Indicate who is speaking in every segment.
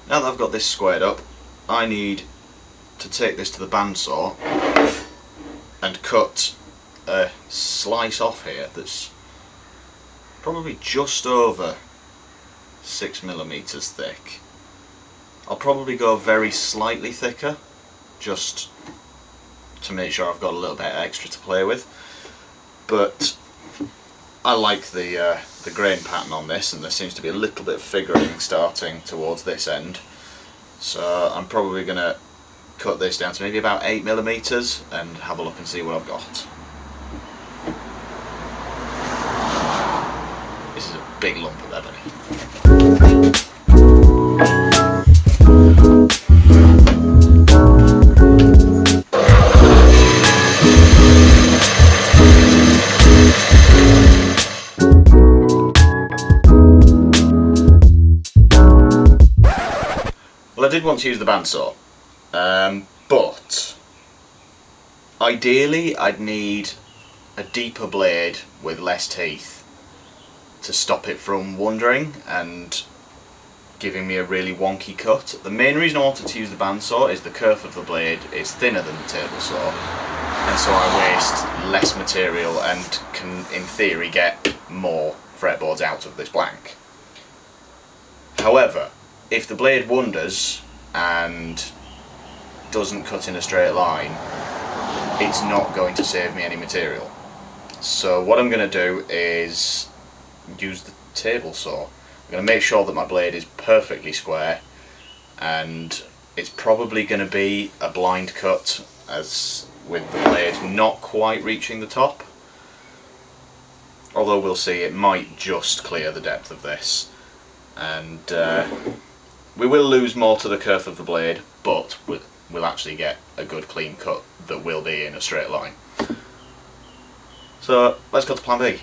Speaker 1: Now that I've got this squared up, I need to take this to the bandsaw and cut a slice off here that's probably just over 6mm thick. I'll probably go very slightly thicker, just to make sure I've got a little bit extra to play with. But I like the grain pattern on this, and there seems to be a little bit of figuring starting towards this end. So I'm probably going to cut this down to maybe about 8mm and have a look and see what I've got. This is a big lump of ebony. Well, I did want to use the bandsaw, but ideally I'd need a deeper blade with less teeth to stop it from wandering and giving me a really wonky cut. The main reason I wanted to use the bandsaw is the kerf of the blade is thinner than the table saw, and so I waste less material and can in theory get more fretboards out of this blank. However, if the blade wanders and doesn't cut in a straight line, it's not going to save me any material. So what I'm going to do is use the table saw. I'm going to make sure that my blade is perfectly square, and it's probably going to be a blind cut, as with the blade not quite reaching the top. Although we'll see, it might just clear the depth of this, and we will lose more to the kerf of the blade, but we'll actually get a good clean cut that will be in a straight line. So let's go to plan B.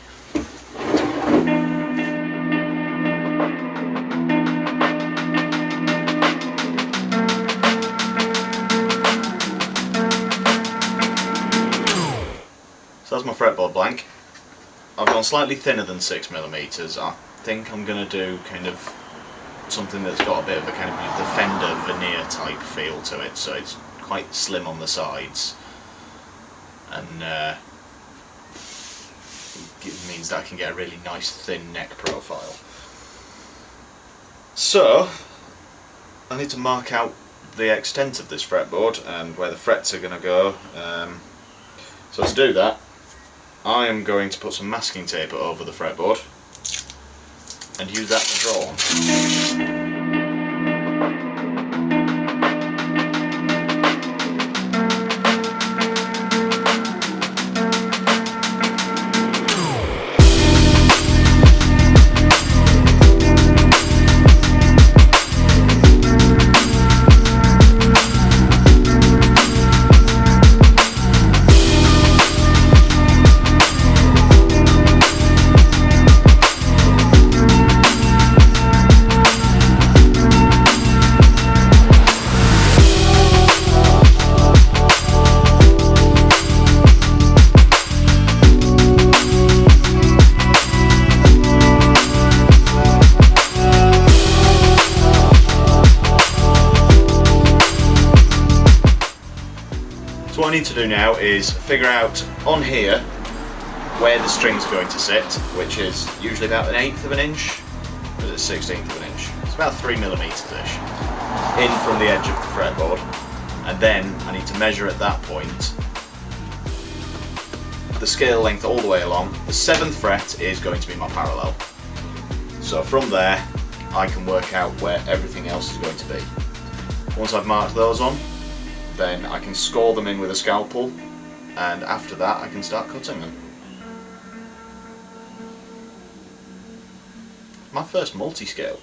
Speaker 1: So that's my fretboard blank. I've gone slightly thinner than 6mm. I think I'm going to do kind of something that's got a bit of a kind of the Fender veneer type feel to it, so it's quite slim on the sides, and it means that I can get a really nice thin neck profile. So I need to mark out the extent of this fretboard and where the frets are going to go. So to do that, I am going to put some masking tape over the fretboard and use that to draw on. So what I need to do now is figure out on here where the string's going to sit, which is usually about 1/8 of an inch, or is it 1/16 of an inch? It's about 3mm-ish in from the edge of the fretboard, and then I need to measure at that point the scale length all the way along. The 7th fret is going to be my parallel, so from there I can work out where everything else is going to be. Once I've marked those on, then I can score them in with a scalpel, and after that I can start cutting them. My first multi-scale.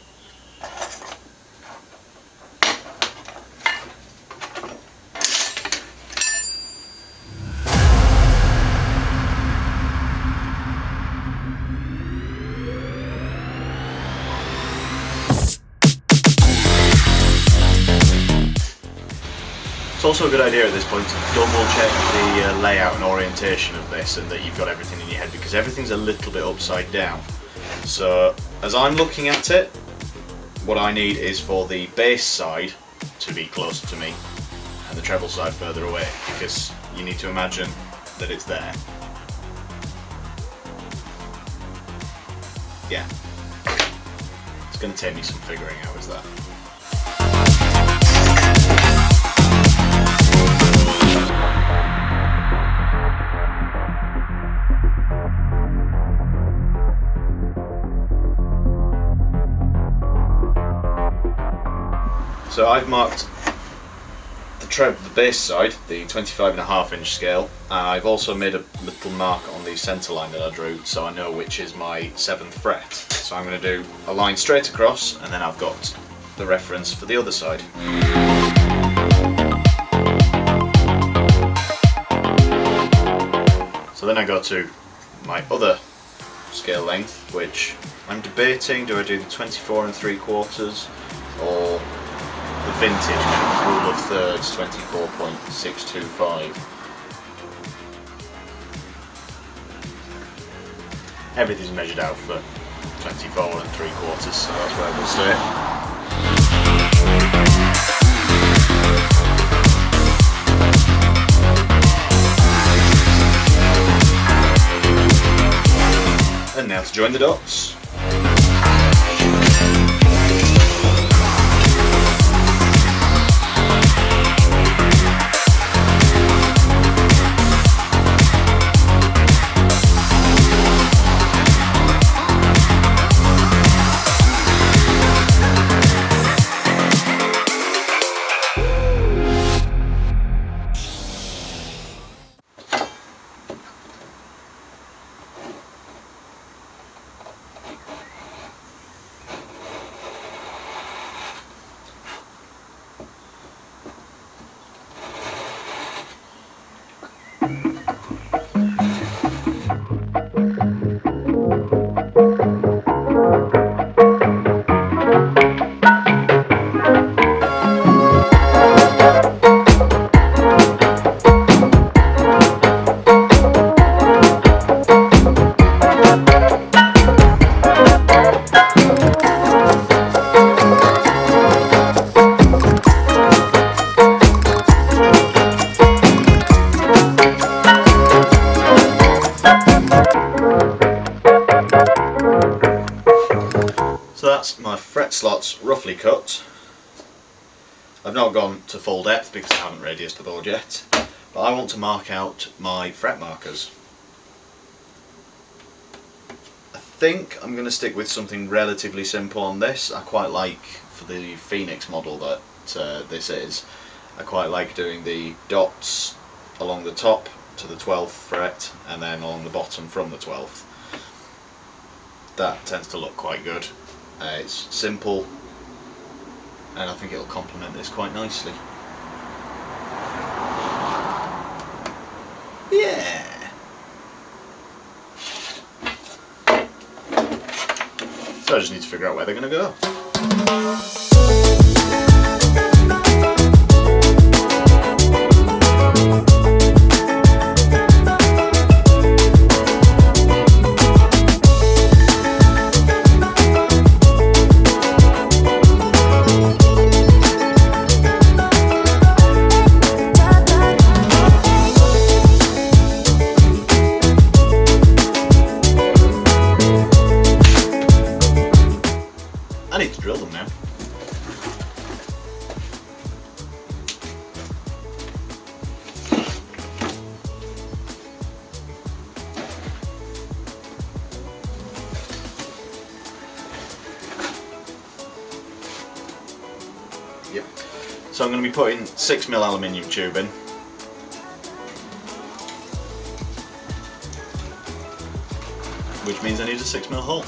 Speaker 1: It's also a good idea at this point to double check the layout and orientation of this, and that you've got everything in your head, because everything's a little bit upside down. So as I'm looking at it, what I need is for the bass side to be closer to me and the treble side further away, because you need to imagine that it's there. Yeah. It's going to take me some figuring out, is that? So I've marked the bass side, the 25.5 inch scale, and I've also made a little mark on the centre line that I drew so I know which is my 7th fret. So I'm going to do a line straight across, and then I've got the reference for the other side. So then I go to my other scale length, which I'm debating, do I do the 24 3/4 or the vintage rule of thirds, 24.625. Everything's measured out for 24 3/4, so that's where we'll stay. And now to join the dots. So that's my fret slots roughly cut. I've not gone to full depth because I haven't radiused the board yet, but I want to mark out my fret markers. I think I'm going to stick with something relatively simple on this. I quite like, for the Phoenix model that this is, I quite like doing the dots along the top to the 12th fret and then along the bottom from the 12th. That tends to look quite good. It's simple, and I think it'll complement this quite nicely. Yeah! So I just need to figure out where they're going to go. I need to drill them now. Yep. So I'm going to be putting 6mm aluminium tube in. Which means I need a 6mm hole.